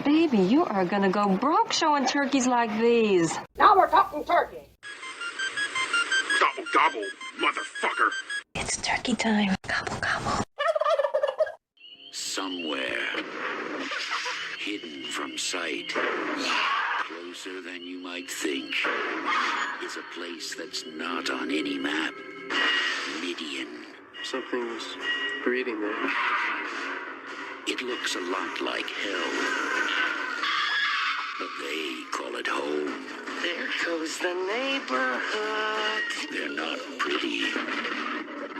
Baby, you are gonna go broke showing turkeys like these. Now we're talking turkey. Gobble, gobble, motherfucker. It's turkey time. Gobble, gobble. Somewhere, hidden from sight, closer than you might think, is a place that's not on any map. Midian. Something's breathing there. It looks a lot like hell, but they call it home. There goes the neighborhood. They're not pretty.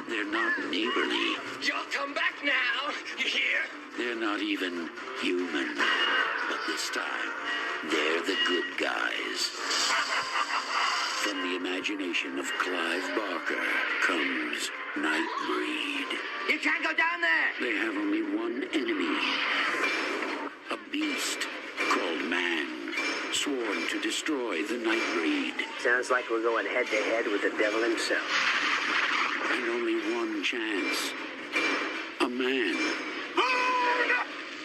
They're not neighborly. You'll come back now, you hear? They're not even human. But this time, they're the good guys. From the imagination of Clive Barker comes Nightbreed. You can't go down there. They have only one enemy. A beast called man, sworn to destroy the Nightbreed. Sounds like we're going head to head with the devil himself. And only one chance. A man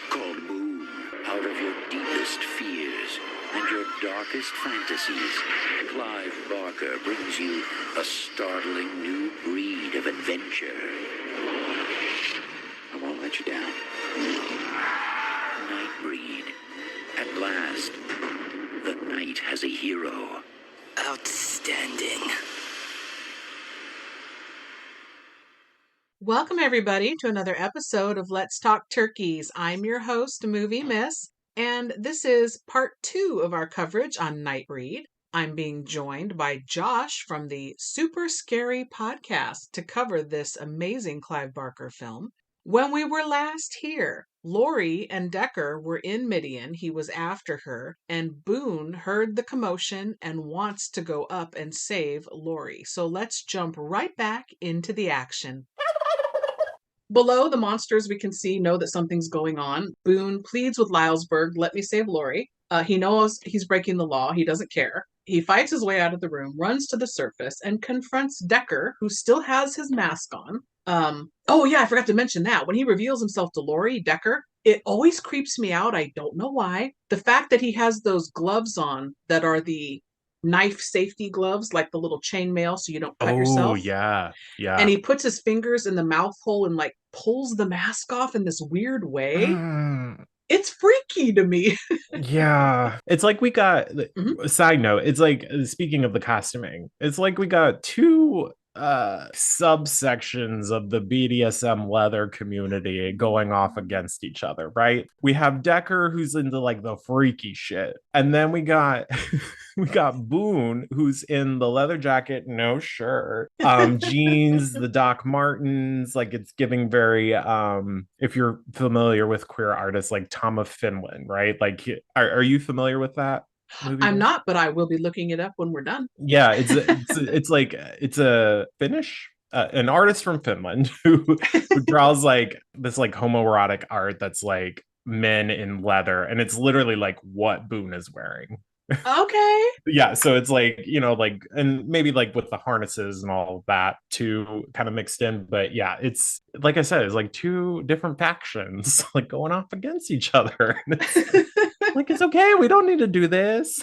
called Boone. Out of your deepest fears and your darkest fantasies, Clive Barker brings you a startling new breed of adventure. I won't let you down. Nightbreed. At last, the night has a hero. Outstanding. Welcome, everybody, to another episode of Let's Talk Turkeys. I'm your host, Movie Miss, and this is part 2 of our coverage on Nightbreed. I'm being joined by Josh from the Super Scary podcast to cover this amazing Clive Barker film. When we were last here, Lori and Decker were in Midian. He was after her, and Boone heard the commotion and wants to go up and save Lori. So let's jump right back into the action. Below, the monsters we can see know that something's going on. Boone pleads with Lylesburg, let me save Lori. He knows he's breaking the law. He doesn't care. He fights his way out of the room, runs to the surface, and confronts Decker, who still has his mask on. Oh yeah, I forgot to mention that. When he reveals himself to Lori, Decker, it always creeps me out. I don't know why. The fact that he has those gloves on that are the knife safety gloves, like the little chainmail so you don't cut yourself. Oh, yeah. And he puts his fingers in the mouth hole and like pulls the mask off in this weird way. It's freaky to me. Yeah. It's like we got, side note, it's like, speaking of the costuming, it's like we got two subsections of the BDSM leather community going off against each other, right? We have Decker, who's into like the freaky shit, and then we got we got Boone, who's in the leather jacket, no shirt, jeans, the Doc Martens. Like, it's giving very if you're familiar with queer artists like Tom of Finland, right? Like, are you familiar with that movie? I'm not, but I will be looking it up when we're done. Yeah, it's like it's a Finnish an artist from Finland who draws like this like homoerotic art that's like men in leather, and it's literally like what Boone is wearing. Okay. Yeah, so it's like, you know, like, and maybe like with the harnesses and all of that too kind of mixed in, but yeah, it's like I said, it's like two different factions like going off against each other. Like, it's okay, we don't need to do this.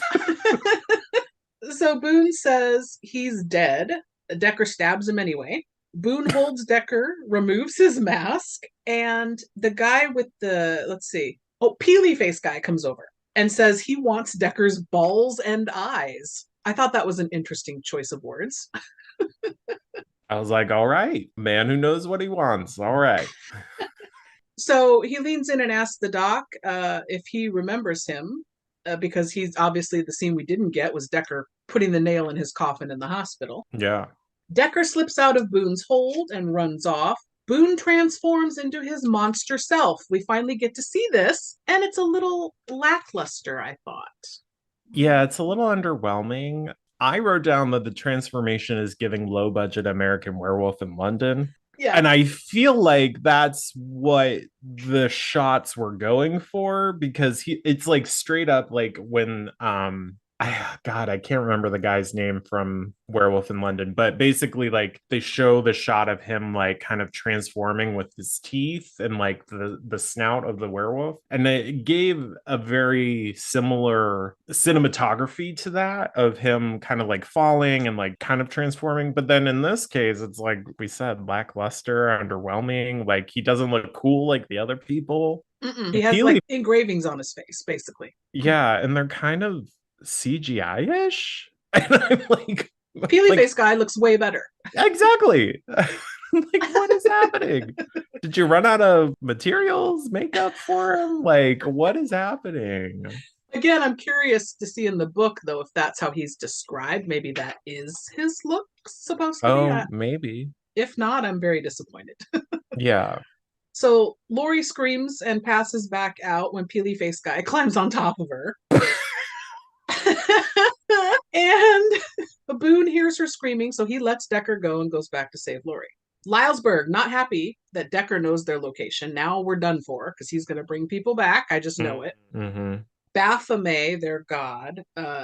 So Boone says he's dead. Decker stabs him anyway. Boone holds Decker, removes his mask, and the guy with the, peely face guy comes over and says he wants Decker's balls and eyes. I thought that was an interesting choice of words. I was like, all right, man who knows what he wants. All right. So he leans in and asks the doc if he remembers him, because he's obviously, the scene we didn't get was Decker putting the nail in his coffin in the hospital. Yeah. Decker slips out of Boone's hold and runs off. Boone transforms into his monster self. We finally get to see this, and it's a little lackluster, I thought. Yeah, it's a little underwhelming. I wrote down that the transformation is giving low-budget American Werewolf in London. Yeah. And I feel like that's what the shots were going for, because it's like straight up like when God, I can't remember the guy's name from Werewolf in London, but basically, like, they show the shot of him, like, kind of transforming with his teeth and, like, the snout of the werewolf. And it gave a very similar cinematography to that of him kind of like falling and like kind of transforming. But then in this case, it's like we said, lackluster, underwhelming. Like, he doesn't look cool like the other people. He has Peely, like engravings on his face, basically. yeah, and they're kind of CGI-ish. And I'm Peely like face guy looks way better. exactly. Like, what is happening? Did you run out of materials, makeup for him? Like, what is happening? Again, I'm curious to see in the book, though, if that's how he's described. Maybe that is his look supposed to be. Oh, maybe. If not, I'm very disappointed. Yeah. So Lori screams and passes back out when Peely Face Guy climbs on top of her. And Boone hears her screaming, so he lets Decker go and goes back to save Lori. Lylesburg, not happy that Decker knows their location. Now we're done for because he's going to bring people back. I just know it. Mm-hmm. Baphomet, their god,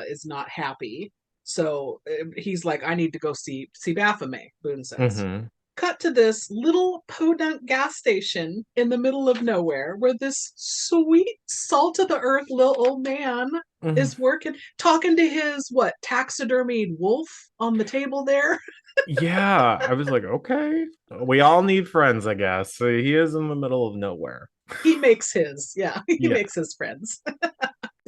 is not happy. So he's like, I need to go see Baphomet, Boone says. Mm-hmm. Cut to this little podunk gas station in the middle of nowhere where this sweet, salt of the earth little old man is working, talking to his, taxidermied wolf on the table there. Yeah, I was like, okay, we all need friends, I guess. So he is in the middle of nowhere. He makes his, he Yeah. makes his friends.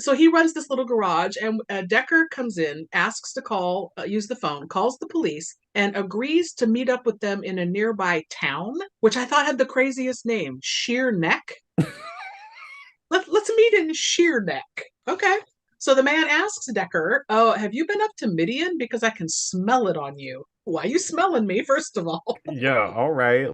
So he runs this little garage, and Decker comes in, asks to use the phone, calls the police, and agrees to meet up with them in a nearby town, which I thought had the craziest name, Sheer Neck. Let's meet in Sheer Neck. Okay. So the man asks Decker, "Oh, have you been up to Midian? Because I can smell it on you." Why are you smelling me, first of all? Yeah, all right.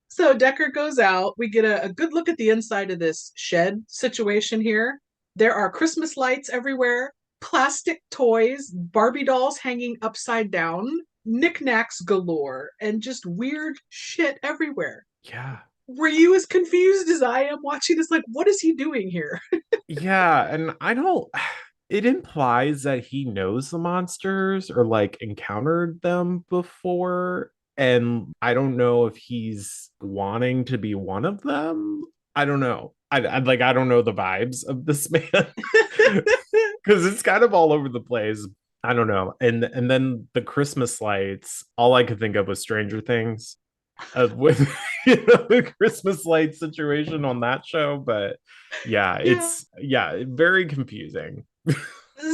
So Decker goes out. We get a good look at the inside of this shed situation here. There are Christmas lights everywhere, plastic toys, Barbie dolls hanging upside down, knickknacks galore, and just weird shit everywhere. Yeah. Were you as confused as I am watching this? Like, what is he doing here? Yeah, and I don't it implies that he knows the monsters or like encountered them before, and I don't know if he's wanting to be one of them. I don't know. I don't know the vibes of this man because it's kind of all over the place. I don't know. And then the Christmas lights, all I could think of was Stranger Things with the Christmas light situation on that show. But yeah, it's very confusing.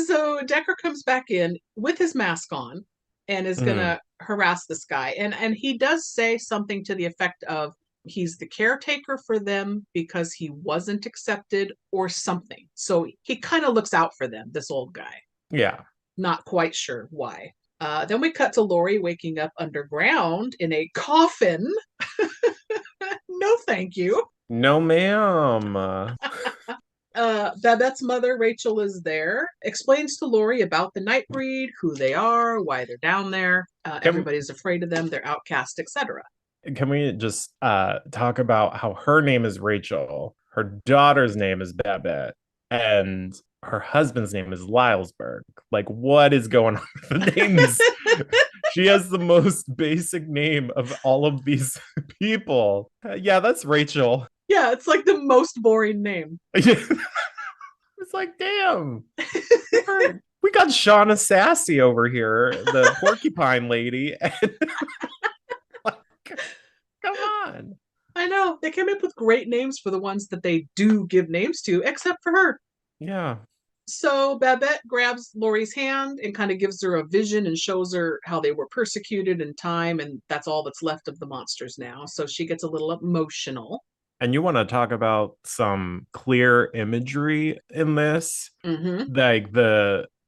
So Decker comes back in with his mask on and is gonna harass this guy. And he does say something to the effect of he's the caretaker for them because he wasn't accepted or something. So he kind of looks out for them, this old guy. Yeah. Not quite sure why. Then we cut to Lori waking up underground in a coffin. No, thank you. No, ma'am. Babette's mother, Rachel, is there, explains to Lori about the Nightbreed, who they are, why they're down there. Everybody's afraid of them, they're outcast, etc. Can we just talk about how her name is Rachel, her daughter's name is Babette, and her husband's name is Lylesburg? Like, what is going on with the names? She has the most basic name of all of these people. Yeah, that's Rachel. Yeah, it's like the most boring name. It's like, damn. We got Shauna Sassy over here, the porcupine lady. Come on. I know. They came up with great names for the ones that they do give names to, except for her. Yeah. So Babette grabs Lori's hand and kind of gives her a vision and shows her how they were persecuted in time, and that's all that's left of the monsters now. So she gets a little emotional. And you want to talk about some clear imagery in this? Mm-hmm. Like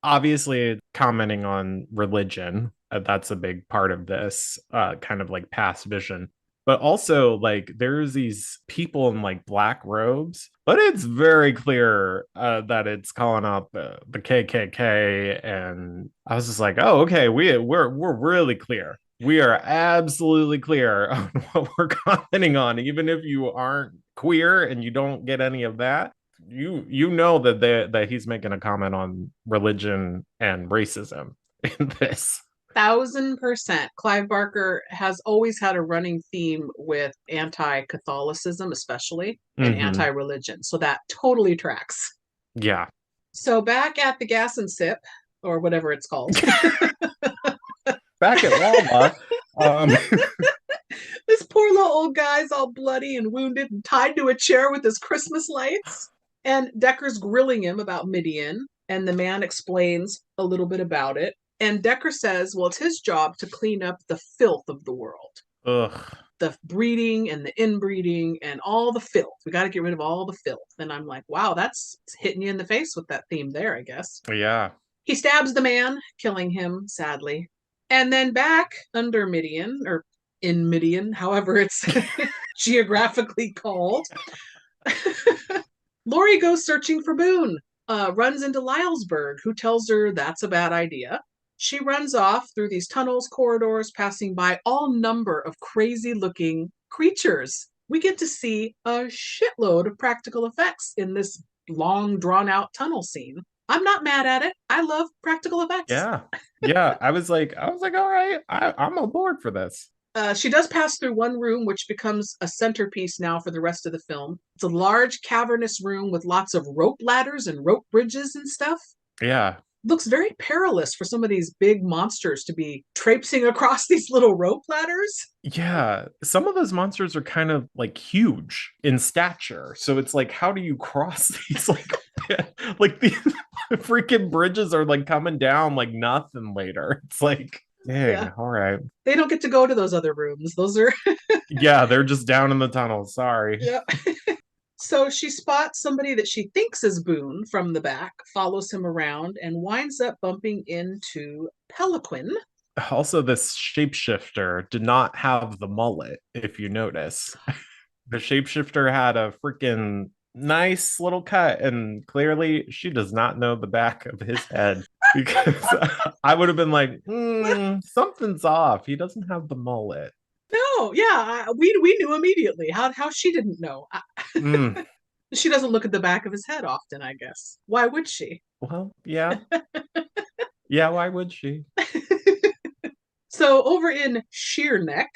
obviously commenting on religion, that's a big part of this kind of like past vision. But also, like, there's these people in like black robes, but it's very clear that it's calling out the KKK. And I was just like, oh, okay, we're really clear. We are absolutely clear on what we're commenting on, even if you aren't queer and you don't get any of that. you know that he's making a comment on religion and racism in this. 1,000%. Clive Barker has always had a running theme with anti-Catholicism, especially, and Mhm. anti-religion. So that totally tracks. Yeah. So back at the Gas and Sip, or whatever it's called. Back at Wawa. This poor little old guy's all bloody and wounded and tied to a chair with his Christmas lights. And Decker's grilling him about Midian, and the man explains a little bit about it. And Decker says, well, it's his job to clean up the filth of the world. Ugh. The breeding and the inbreeding and all the filth. We got to get rid of all the filth. And I'm like, wow, that's hitting you in the face with that theme there, I guess. Yeah. He stabs the man, killing him, sadly. And then back under Midian, or in Midian, however it's geographically called, Lori goes searching for Boone, runs into Lylesburg, who tells her that's a bad idea. She runs off through these tunnels, corridors, passing by all number of crazy-looking creatures. We get to see a shitload of practical effects in this long, drawn-out tunnel scene. I'm not mad at it. I love practical effects. Yeah. Yeah. I was like, all right, I'm on board for this. She does pass through one room, which becomes a centerpiece now for the rest of the film. It's a large, cavernous room with lots of rope ladders and rope bridges and stuff. Yeah. Looks very perilous for some of these big monsters to be traipsing across these little rope ladders. Yeah. Some of those monsters are kind of like huge in stature. So it's like, how do you cross these? Like the freaking bridges are like coming down like nothing later. It's like, dang, yeah. All right. They don't get to go to those other rooms. Those are yeah, they're just down in the tunnel. Sorry. Yeah. So she spots somebody that she thinks is Boone from the back, follows him around, and winds up bumping into Peliquin. Also, this shapeshifter did not have the mullet, if you notice. The shapeshifter had a freaking nice little cut, and clearly she does not know the back of his head, because I would have been like, something's off. He doesn't have the mullet. No, yeah, we knew immediately. How she didn't know. She doesn't look at the back of his head often, I guess. Why would she? Well, yeah. Yeah, why would she? So over in Sheerneck,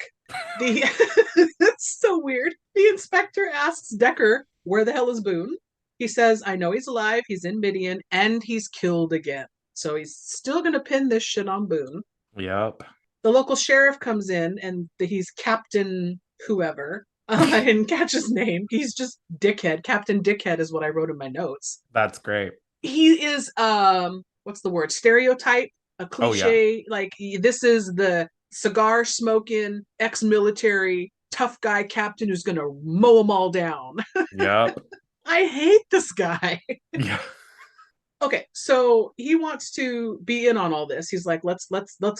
that's so weird. The inspector asks Decker, where the hell is Boone? He says, I know he's alive, he's in Midian, and he's killed again. So he's still going to pin this shit on Boone. Yep. The local sheriff comes in, and he's Captain whoever. I didn't catch his name. He's just Dickhead. Captain Dickhead is what I wrote in my notes. That's great. He is, what's the word? Stereotype, a cliche. Oh, yeah. Like, this is the cigar smoking, ex-military, tough guy captain who's going to mow them all down. Yep. I hate this guy. Yeah. Okay, so he wants to be in on all this. He's like, let's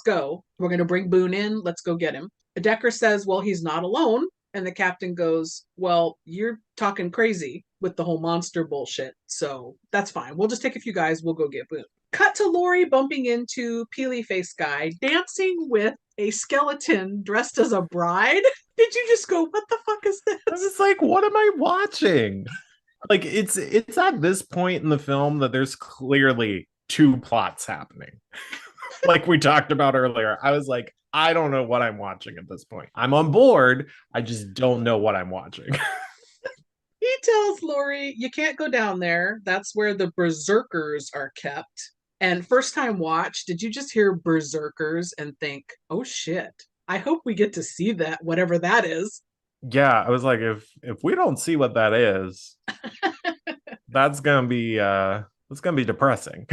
go. We're going to bring Boone in. Let's go get him. Decker says, well, he's not alone. And the captain goes, well, you're talking crazy with the whole monster bullshit. So that's fine. We'll just take a few guys. We'll go get Boone. Cut to Lori bumping into Peely Face Guy dancing with a skeleton dressed as a bride. Did you just go, what the fuck is this? I was like, what am I watching? Like, it's at this point in the film that there's clearly two plots happening. Like we talked about earlier. I was like, I don't know what I'm watching at this point. I'm on board. I just don't know what I'm watching. He tells Lori, you can't go down there. That's where the berserkers are kept. And first time watch, did you just hear berserkers and think, oh shit, I hope we get to see that, whatever that is. Yeah, I was like, if we don't see what that is, that's gonna be depressing.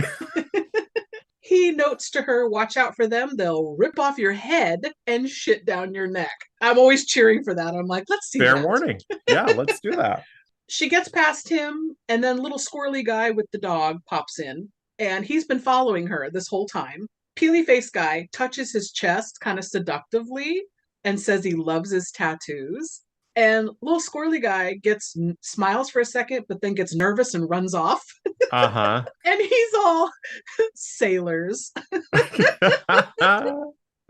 He notes to her, watch out for them. They'll rip off your head and shit down your neck. I'm always cheering for that. I'm like, let's see Fair that. warning. Yeah, let's do that. She gets past him, and then little squirrely guy with the dog pops in, and he's been following her this whole time. Peely Face Guy touches his chest kind of seductively and says he loves his tattoos. And little squirrely guy smiles for a second, but then gets nervous and runs off. Uh-huh. And he's all sailors. That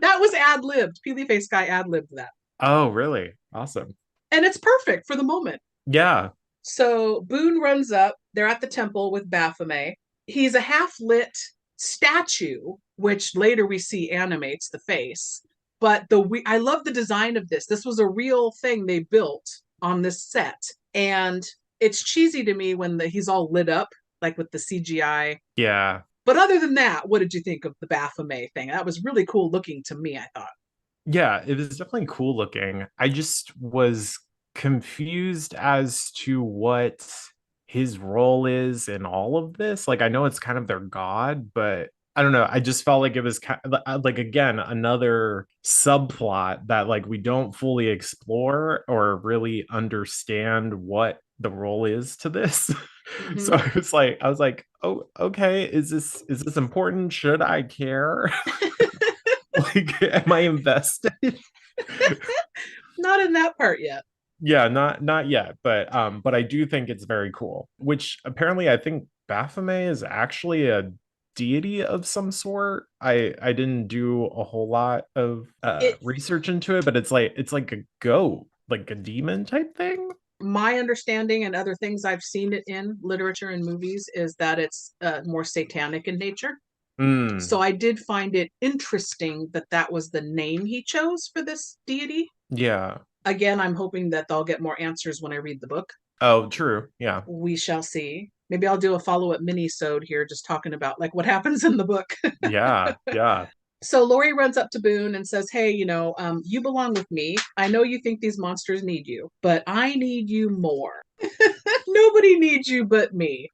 was ad-libbed. Peely Face Guy ad-libbed that. Oh, really? Awesome. And it's perfect for the moment. Yeah. So Boone runs up. they're at the temple with Baphomet. He's a half-lit statue, which later we see animates the face. But I love the design of this. This was a real thing they built on this set. And it's cheesy to me when he's all lit up, like with the CGI. Yeah. But other than that, what did you think of the Baphomet thing? That was really cool looking to me, I thought. Yeah, it was definitely cool looking. I just was confused as to what his role is in all of this. Like, I know it's kind of their god, but I don't know. I just felt like it was kind of like, again, another subplot that like we don't fully explore or really understand what the role is to this. Mm-hmm. So I was like, oh, okay, is this important? Should I care? Like, am I invested? Not in that part yet. Yeah, not yet, but I do think it's very cool. Which apparently I think Baphomet is actually a deity of some sort. I didn't do a whole lot of research into it, but it's like a goat, like a demon type thing. My understanding and other things I've seen it in literature and movies is that it's more satanic in nature. So I did find it interesting that that was the name he chose for this deity. Yeah. Again, I'm hoping that I'll get more answers when I read the book. Oh, true. Yeah. We shall see. Maybe I'll do a follow-up mini-sode here just talking about like what happens in the book. Yeah. Yeah. So Lori runs up to Boone and says, hey, you belong with me. I know you think these monsters need you, but I need you more. Nobody needs you but me.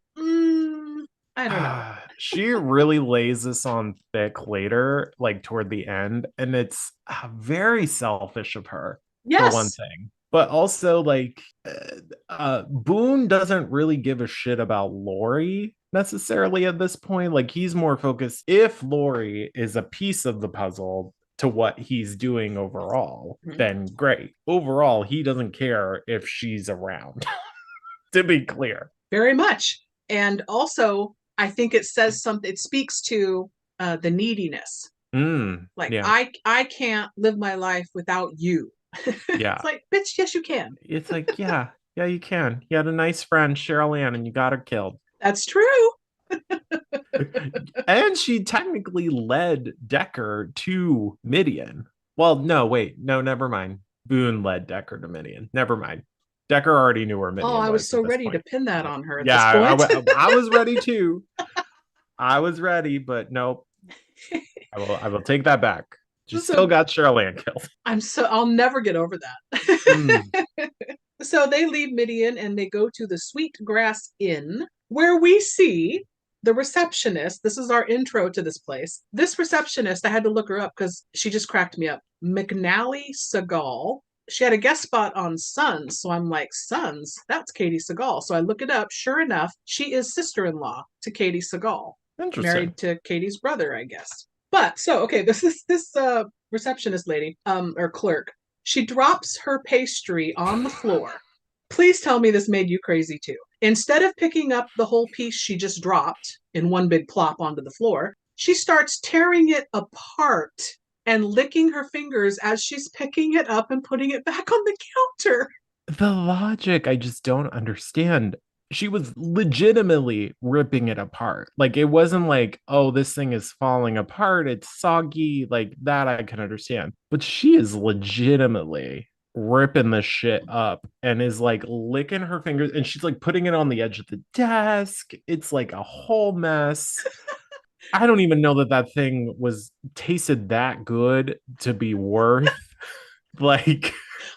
I don't know. She really lays this on thick later, like toward the end, and it's very selfish of her, for one Yes. thing. But also, like, Boone doesn't really give a shit about Lori necessarily at this point. Like, he's more focused if Lori is a piece of the puzzle to what he's doing overall, then great. Overall, he doesn't care if she's around, to be clear. Very much. And also, I think it says something, it speaks to the neediness. Like, Yeah. I can't live my life without you. Yeah. It's like, bitch, yes, you can. It's like, yeah, you can. You had a nice friend, Cheryl Ann, and you got her killed. That's true. And she technically led Decker to Midian. Well, no, wait. No, never mind. Boone led Decker to Midian. Never mind. Decker already knew where Midian was. Oh, I was so ready point. To pin that on her at yeah, this point. I was ready too. I was ready, but nope. I will take that back. She still got Cheryl Ann killed. I'll never get over that. So they leave Midian and they go to the Sweetgrass Inn, where we see the receptionist. This is our intro to this place. This receptionist, I had to look her up because she just cracked me up. McNally Segal. She had a guest spot on Sons. So I'm like, Sons? That's Katie Segal. So I look it up. Sure enough, she is sister-in-law to Katie Segal. Married to Katie's brother, I guess. But so, okay, this receptionist lady, or clerk, she drops her pastry on the floor. Please tell me this made you crazy too. Instead of picking up the whole piece she just dropped in one big plop onto the floor, she starts tearing it apart and licking her fingers as she's picking it up and putting it back on the counter. The logic, I just don't understand. She was legitimately ripping it apart. Like, it wasn't like, oh, this thing is falling apart, it's soggy, like that I can understand. But she is legitimately ripping the shit up and is like licking her fingers, and she's like putting it on the edge of the desk. It's like a whole mess. I don't even know that thing was tasted that good to be worth like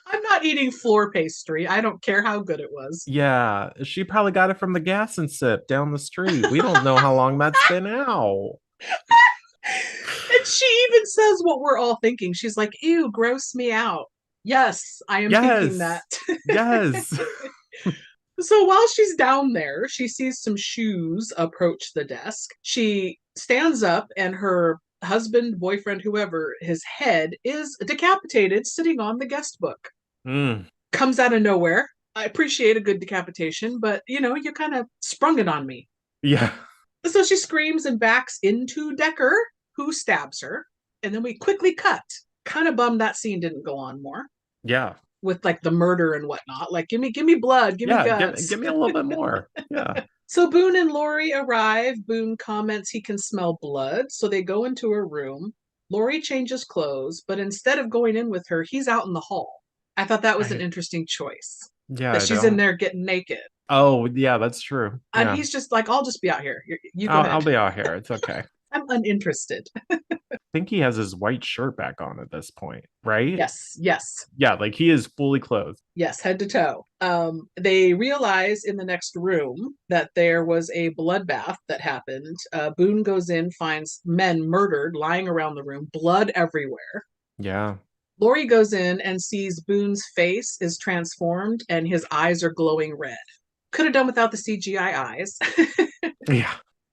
I'm not eating floor pastry. I don't care how good it was. Yeah, she probably got it from the Gas and Sip down the street. We don't know how long that's been out. And she even says what we're all thinking. She's like, ew, gross me out. Yes, I am thinking that. Yes. So while she's down there, she sees some shoes approach the desk. She stands up and her husband, boyfriend, whoever, his head is decapitated sitting on the guest book. Comes out of nowhere. I appreciate a good decapitation, but you kind of sprung it on me. Yeah. So she screams and backs into Decker, who stabs her. And then we quickly cut. Kind of bummed that scene didn't go on more. Yeah. With like the murder and whatnot. Like, give me blood, give me guts. Give me a little bit more. Yeah. So Boone and Lori arrive. Boone comments he can smell blood, so they go into her room. Lori changes clothes, but instead of going in with her, he's out in the hall. I thought that was an I, interesting choice. yeah, That I she's in don't. there getting naked. Oh, yeah, that's true. And Yeah. he's just like, I'll just be out here. You go I'll ahead. be out here. It's okay. I'm uninterested. I think he has his white shirt back on at this point, right? Yes, yes. Yeah, like he is fully clothed. Yes, head to toe. They realize in the next room that there was a bloodbath that happened. Boone goes in, finds men murdered, lying around the room, blood everywhere. Yeah. Lori goes in and sees Boone's face is transformed and his eyes are glowing red. Could have done without the CGI eyes. Yeah.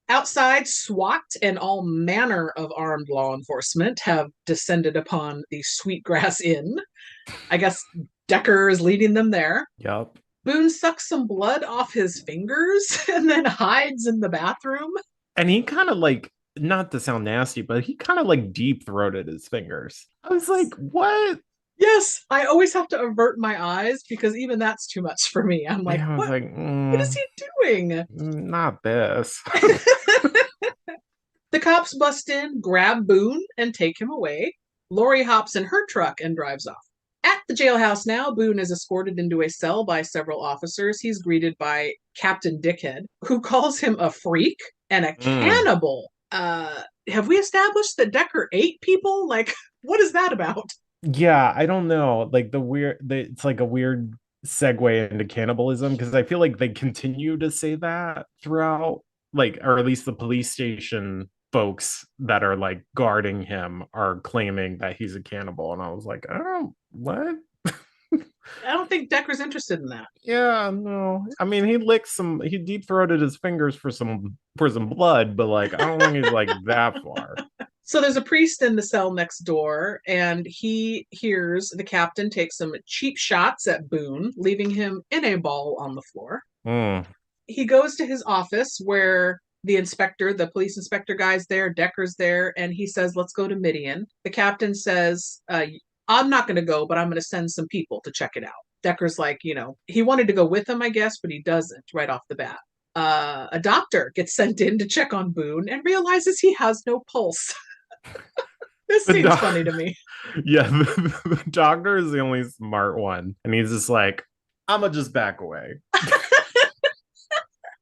Outside, SWAT and all manner of armed law enforcement have descended upon the Sweetgrass Inn. I guess Decker is leading them there. Yep. Boone sucks some blood off his fingers and then hides in the bathroom. And he kind of like, not to sound nasty, but he kind of like deep throated his fingers. I was like, what? Yes, I always have to avert my eyes because even that's too much for me. I'm like, I was like, what is he doing? not this. The cops bust in, grab Boone, and take him away. Lori hops in her truck and drives off. At the jailhouse now, Boone is escorted into a cell by several officers. He's greeted by Captain Dickhead, who calls him a freak and a cannibal. Have we established that Decker ate people? Like, what is that about? Yeah, I don't know. Like it's like a weird segue into cannibalism because I feel like they continue to say that throughout, like, or at least the police station folks that are like guarding him are claiming that he's a cannibal. And I was like, oh, what? I don't think Decker's interested in that. Yeah, no. I mean, he deep throated his fingers for some blood, but like, I don't think he's like that far. So there's a priest in the cell next door, and he hears the captain take some cheap shots at Boone, leaving him in a ball on the floor. Mm. He goes to his office where the police inspector guy's there, Decker's there, and he says, let's go to Midian. The captain says, I'm not going to go, but I'm going to send some people to check it out. Decker's like, he wanted to go with him, I guess, but he doesn't right off the bat. A doctor gets sent in to check on Boone and realizes he has no pulse. This seems funny to me. Yeah, the doctor is the only smart one. And he's just like, I'm going to just back away.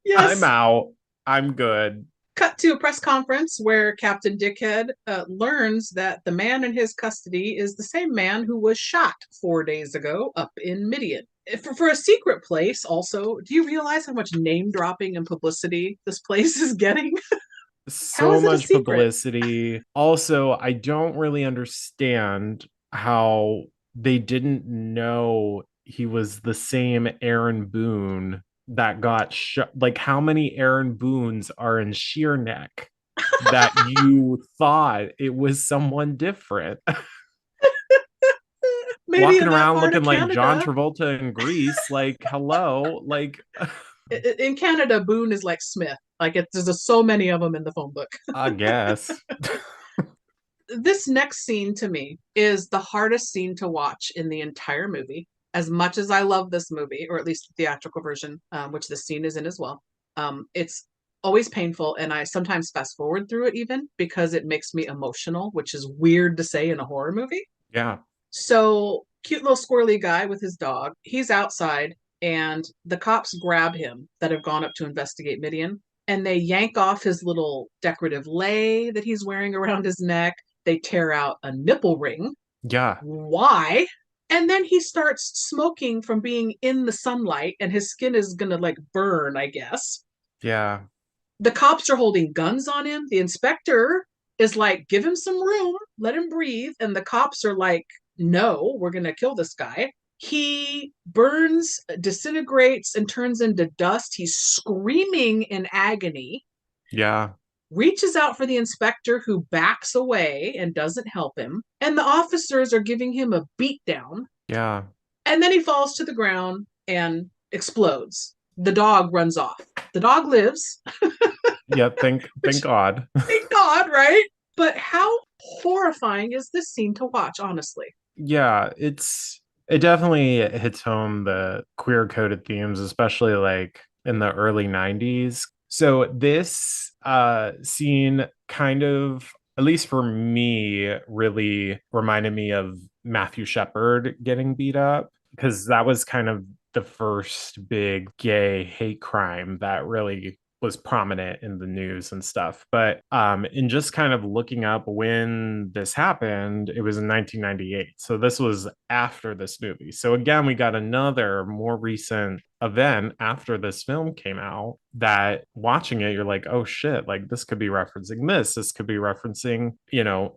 Yes. I'm out. I'm good. Cut to a press conference where Captain Dickhead learns that the man in his custody is the same man who was shot 4 days ago up in Midian. For a secret place, also, do you realize how much name dropping and publicity this place is getting? So much publicity. Also, I don't really understand how they didn't know he was the same Aaron Boone that got shot. Like, how many Aaron Boones are in Sheerneck that you thought it was someone different? Maybe walking around looking like Canada. John Travolta in Greece. Like, hello. Like, in Canada, Boone is like Smith. Like, there's so many of them in the phone book. I guess. This next scene to me is the hardest scene to watch in the entire movie. As much as I love this movie, or at least the theatrical version, which this scene is in as well, it's always painful, and I sometimes fast forward through it even because it makes me emotional, which is weird to say in a horror movie. Yeah. So, cute little squirrely guy with his dog, he's outside, and the cops grab him that have gone up to investigate Midian, and they yank off his little decorative lei that he's wearing around his neck. They tear out a nipple ring. Yeah. Why? And then he starts smoking from being in the sunlight, and his skin is gonna like burn, I guess. Yeah. The cops are holding guns on him. The inspector is like, give him some room, let him breathe. And the cops are like, no, we're gonna kill this guy. He burns, disintegrates, and turns into dust. He's screaming in agony. Yeah. Reaches out for the inspector, who backs away and doesn't help him. And the officers are giving him a beatdown. Yeah. And then he falls to the ground and explodes. The dog runs off. The dog lives. Yeah, thank God. Thank God, right? But how horrifying is this scene to watch, honestly? Yeah, it definitely hits home the queer coded themes, especially like in the early 90s. So this scene kind of, at least for me, really reminded me of Matthew Shepard getting beat up, because that was kind of the first big gay hate crime that really was prominent in the news and stuff. But in just kind of looking up when this happened, it was in 1998. So this was after this movie. So again, we got another more recent event after this film came out, that watching it, you're like, oh shit, like this could be referencing this could be referencing,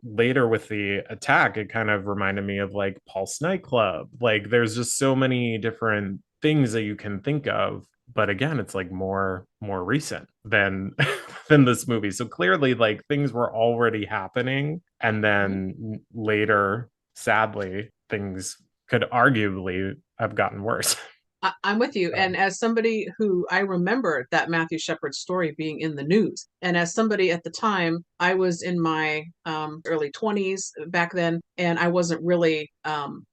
later with the attack. It kind of reminded me of like Pulse nightclub. Like there's just so many different things that you can think of, but again, it's like more recent than than this movie. So clearly like things were already happening, and then later, sadly, things could arguably have gotten worse. I'm with you. And as somebody who, I remember that Matthew Shepard story being in the news, and as somebody at the time, I was in my early 20s back then, and I wasn't really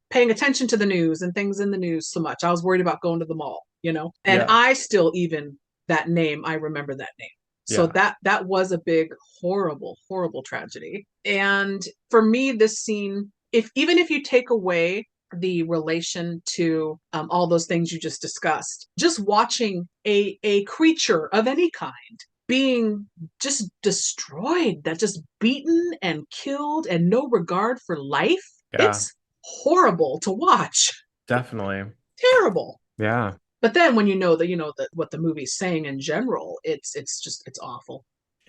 paying attention to the news and things in the news so much. I was worried about going to the mall, and Yeah. I still, even that name, I remember that name. So that was a big, horrible, horrible tragedy. And for me, this scene, even if you take away the relation to all those things you just discussed, just watching a creature of any kind being just destroyed, that just beaten and killed, and no regard for life, it's horrible to watch. Definitely. Terrible. Yeah. But then when that what the movie's saying in general, it's awful.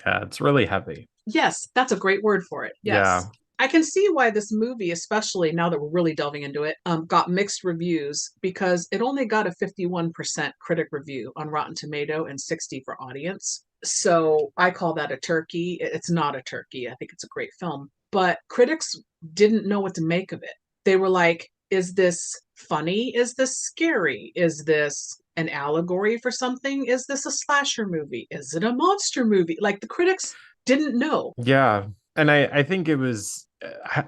Yeah, it's really heavy. Yes, that's a great word for it. Yes. Yeah. I can see why this movie, especially now that we're really delving into it, got mixed reviews, because it only got a 51% critic review on Rotten Tomato and 60 for audience. So I call that a turkey. It's not a turkey. I think it's a great film. But critics didn't know what to make of it. They were like, is this funny? Is this scary? Is this an allegory for something? Is this a slasher movie? Is it a monster movie? Like, the critics didn't know. Yeah. And I think it was,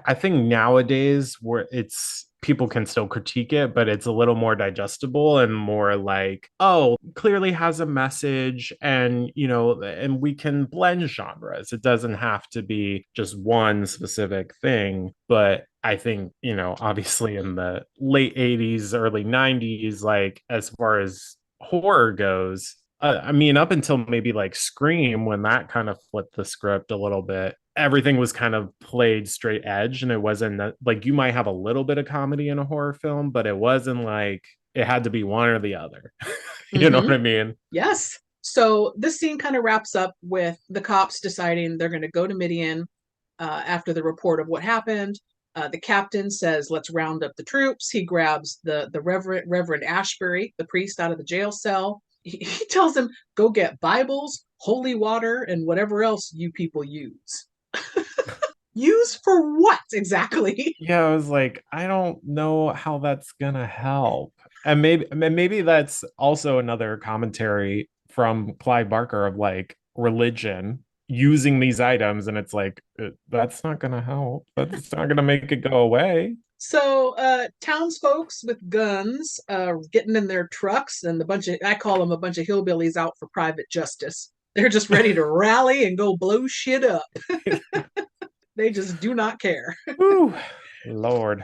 I think nowadays where it's, people can still critique it, but it's a little more digestible and more like, oh, clearly has a message, and, and we can blend genres. It doesn't have to be just one specific thing. But I think, obviously in the late 80s, early 90s, like as far as horror goes, I mean, up until maybe like Scream, when that kind of flipped the script a little bit, everything was kind of played straight edge, and it wasn't like, you might have a little bit of comedy in a horror film, but it wasn't like it had to be one or the other. You know what I mean? Yes. So this scene kind of wraps up with the cops deciding they're going to go to Midian after the report of what happened. The captain says, let's round up the troops. He grabs the Reverend Ashbury, the priest, out of the jail cell. He tells him, go get Bibles, holy water, and whatever else you people use. Use for what exactly? Yeah, I was like, I don't know how that's gonna help. And maybe that's also another commentary from Clive Barker of like religion using these items, and it's like, that's not gonna help. That's not gonna make it go away. So townsfolks with guns getting in their trucks, and I call them a bunch of hillbillies out for private justice. They're just ready to rally and go blow shit up. They just do not care. Ooh, Lord.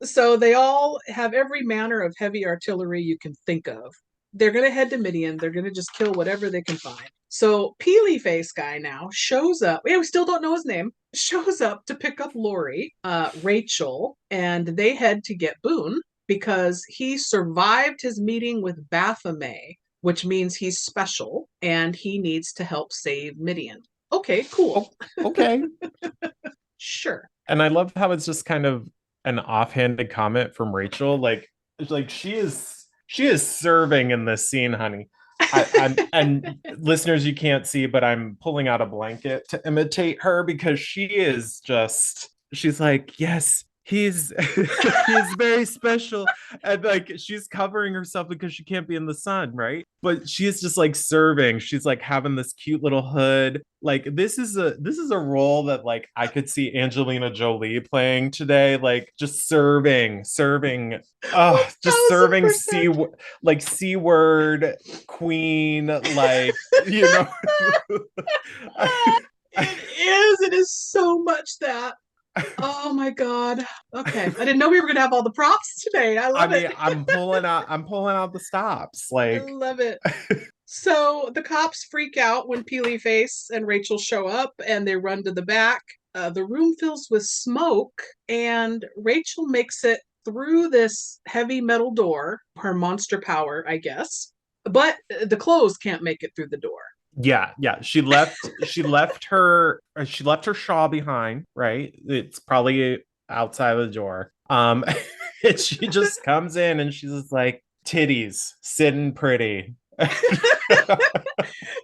So they all have every manner of heavy artillery you can think of. They're going to head to Midian. They're going to just kill whatever they can find. So Peely Face guy now shows up. We still don't know his name. Shows up to pick up Lori, Rachel, and they head to get Boone because he survived his meeting with Baphomet, which means he's special and he needs to help save Midian. Okay, cool. Okay. Sure. And I love how it's just kind of an offhanded comment from Rachel. Like she is serving in this scene, honey. And listeners, you can't see, but I'm pulling out a blanket to imitate her, because she's like, yes, he's he's very special, and like she's covering herself because she can't be in the sun, right? But she's just like serving. She's like having this cute little hood. Like this is a role that like I could see Angelina Jolie playing today, like just serving just serving 1000%. C word queen, like you know. It is so much that. Oh my god. Okay. I didn't know we were gonna have all the props today. I love it. I'm pulling out the stops. I Like, love it. So the cops freak out when Peely Face and Rachel show up and they run to the back. The room fills with smoke, and Rachel makes it through this heavy metal door, her monster power, I guess. But the clothes can't make it through the door. yeah. She left her shawl behind, right? It's probably outside of the door. And she just comes in and she's just like, titties, sitting pretty.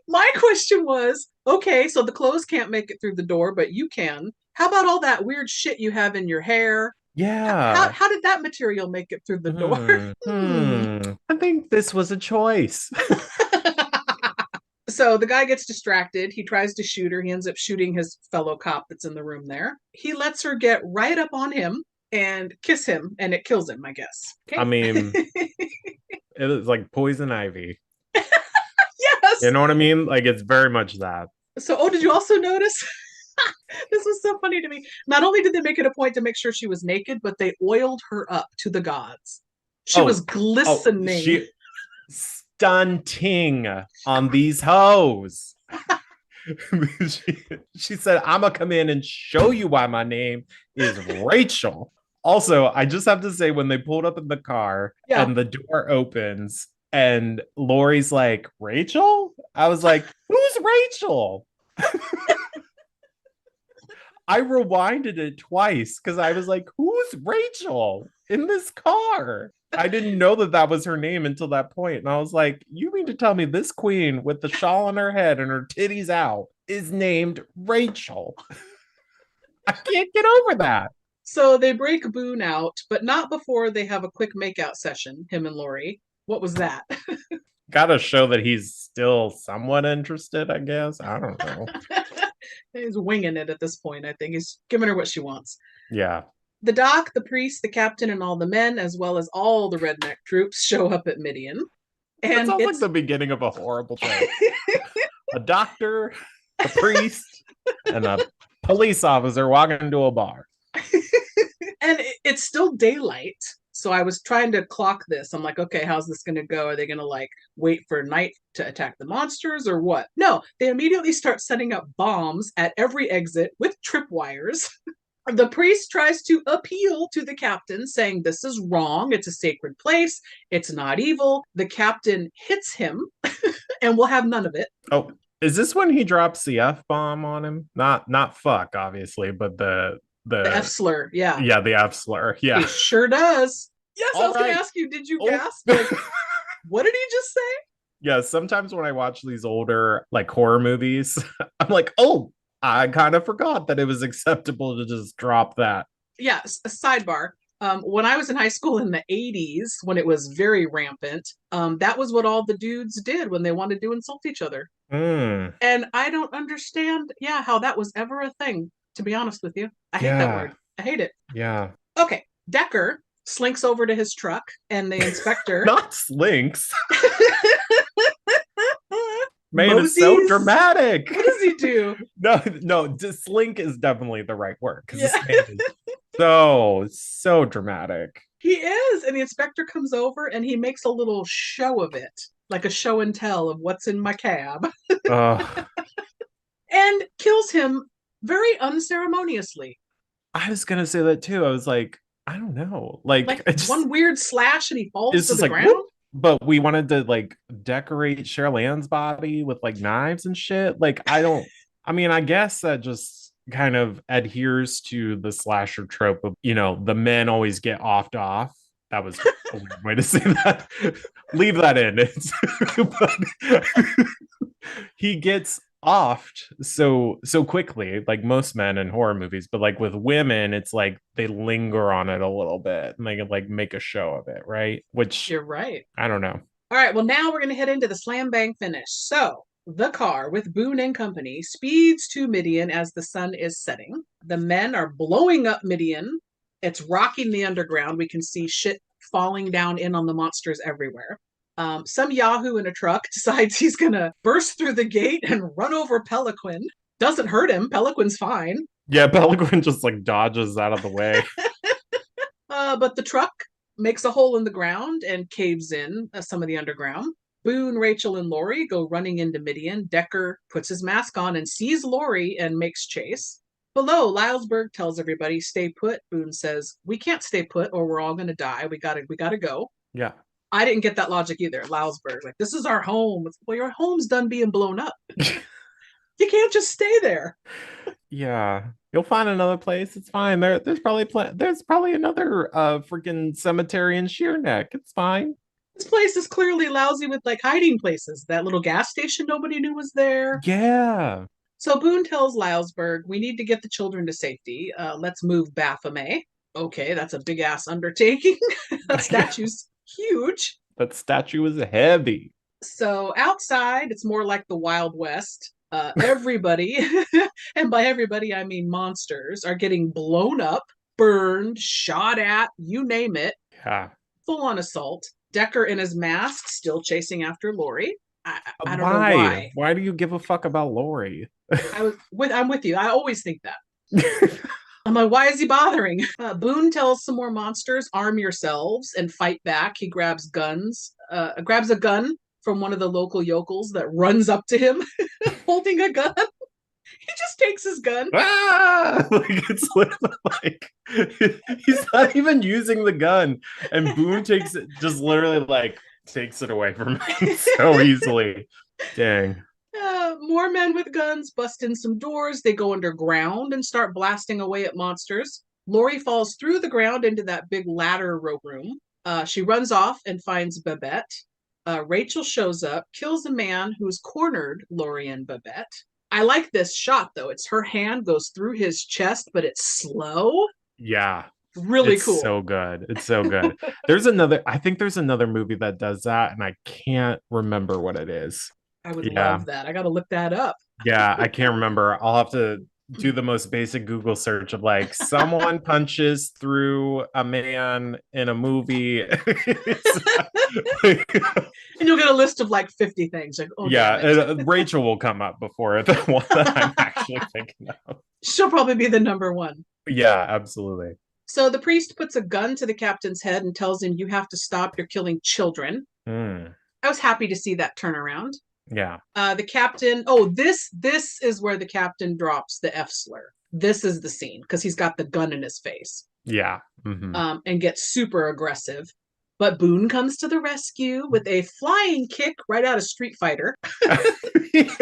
My question was, okay, so the clothes can't make it through the door, but you can. How about all that weird shit you have in your hair? Yeah. How did that material make it through the door? I think this was a choice. So the guy gets distracted. He tries to shoot her. He ends up shooting his fellow cop that's in the room there. He lets her get right up on him and kiss him, and it kills him, I guess. Okay? I mean, it is like poison ivy. Yes. You know what I mean? Like it's very much that. So, did you also notice? This was so funny to me. Not only did they make it a point to make sure she was naked, but they oiled her up to the gods. She was glistening. Stunting on these hoes. she said, I'm gonna come in and show you why my name is Rachel. Also, I just have to say, when they pulled up in the car and the door opens and Lori's like, Rachel? I was like, who's Rachel? I rewinded it twice because I was like, who's Rachel in this car? I didn't know that was her name until that point. And I was like, you mean to tell me this queen with the shawl on her head and her titties out is named Rachel? I can't get over that. So they break Boone out, but not before they have a quick makeout session, him and Lori. What was that? Gotta show that he's still somewhat interested, I guess. I don't know. He's winging it at this point, I think. He's giving her what she wants. Yeah. The doc, the priest, the captain, and all the men, as well as all the redneck troops, show up at Midian. And that sounds like the beginning of a horrible joke. A doctor, a priest, and a police officer walking into a bar. And it's still daylight. So I was trying to clock this. I'm like, okay, how's this going to go? Are they going to like wait for night to attack the monsters or what? No, they immediately start setting up bombs at every exit with tripwires. The priest tries to appeal to the captain, saying this is wrong. It's a sacred place. It's not evil. The captain hits him and we'll have none of it. Oh, is this when he drops the F-bomb on him? Not fuck, obviously, but the F slur, yeah. Yeah, the F slur. Yeah. He sure does. Yes, All I was right. going to ask you, did you gasp? Like, what did he just say? Yeah, sometimes when I watch these older like horror movies, I'm like, oh, I kind of forgot that it was acceptable to just drop that. Yeah, a sidebar. When I was in high school in the 80s, when it was very rampant, that was what all the dudes did when they wanted to insult each other. Mm. And I don't understand, how that was ever a thing, to be honest with you. I hate that word. I hate it. Yeah. Okay, Decker slinks over to his truck, and the inspector... Not slinks. Man, it's so dramatic. What does he do? No, slink is definitely the right word. Because this man is so dramatic. He is. And the inspector comes over and he makes a little show of it, like a show and tell of what's in my cab. And kills him very unceremoniously. I was going to say that too. I was like, I don't know. Like one weird slash and he falls to the ground. Whoop. But we wanted to like decorate Cheryl Ann's body with like knives and shit. Like, I guess that just kind of adheres to the slasher trope of, the men always get offed off. That was a weird way to say that. Leave that in. But he gets oft so quickly, like most men in horror movies, but like with women, it's like they linger on it a little bit and they can like make a show of it, right? Which You're right. I don't know. All right, well, now we're going to head into the slam bang finish. So, the car with Boone and company speeds to Midian as the sun is setting. The men are blowing up Midian. It's rocking the underground. We can see shit falling down in on the monsters everywhere. Some Yahoo in a truck decides he's going to burst through the gate and run over Peliquin. Doesn't hurt him. Peliquin's fine. Yeah, Pelican just like dodges out of the way. But the truck makes a hole in the ground and caves in some of the underground. Boone, Rachel, and Lori go running into Midian. Decker puts his mask on and sees Lori and makes chase. Below, Lylesburg tells everybody, stay put. Boone says, we can't stay put or we're all gonna die. We gotta go. Yeah. I didn't get that logic either. Lylesburg, like, this is our home. Well, your home's done being blown up. You can't just stay there. Yeah. You'll find another place. It's fine. There's probably another freaking cemetery in Sheerneck. It's fine. This place is clearly lousy with like hiding places. That little gas station nobody knew was there. Yeah. So Boone tells Lylesburg, we need to get the children to safety. Let's move Baphomet. Okay, that's a big ass undertaking. That statue's huge. That statue is heavy. So outside, it's more like the Wild West. Everybody, and by everybody, I mean monsters, are getting blown up, burned, shot at, you name it. Yeah. Full on assault. Decker in his mask, still chasing after Lori. I don't know Why? why. Why do you give a fuck about Lori? I'm with you. I always think that. I'm like, why is he bothering? Boone tells some more monsters, arm yourselves and fight back. He grabs grabs a gun from one of the local yokels that runs up to him holding a gun. He just takes his gun. Ah! Like it's like he's not even using the gun, and Boone takes it, just literally like takes it away from him so easily. Dang. More men with guns bust in some doors. They go underground and start blasting away at monsters. Lori falls through the ground into that big ladder room. She runs off and finds Babette. Rachel shows up, kills a man who's cornered Lori and Babette. I like this shot though. It's her hand goes through his chest, but it's slow. Yeah. Really it's cool. So good. It's so good. I think there's another movie that does that, and I can't remember what it is. I would love that. I gotta look that up. Yeah, I can't remember. I'll have to do the most basic Google search of like someone punches through a man in a movie. And you'll get a list of like 50 things. Like, oh yeah, Rachel will come up before the one that I'm actually thinking of. She'll probably be the number one. Yeah, absolutely. So the priest puts a gun to the captain's head and tells him, you have to stop, you're killing children. I was happy to see that turnaround. Yeah. The captain, this is where the captain drops the F slur. This is the scene because he's got the gun in his face. Yeah. Mm-hmm. And gets super aggressive. But Boone comes to the rescue with a flying kick right out of Street Fighter. Yeah.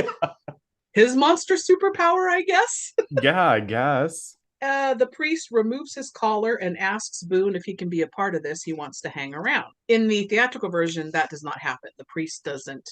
His monster superpower, I guess. Yeah, I guess. The priest removes his collar and asks Boone if he can be a part of this. He wants to hang around. In the theatrical version, that does not happen. The priest doesn't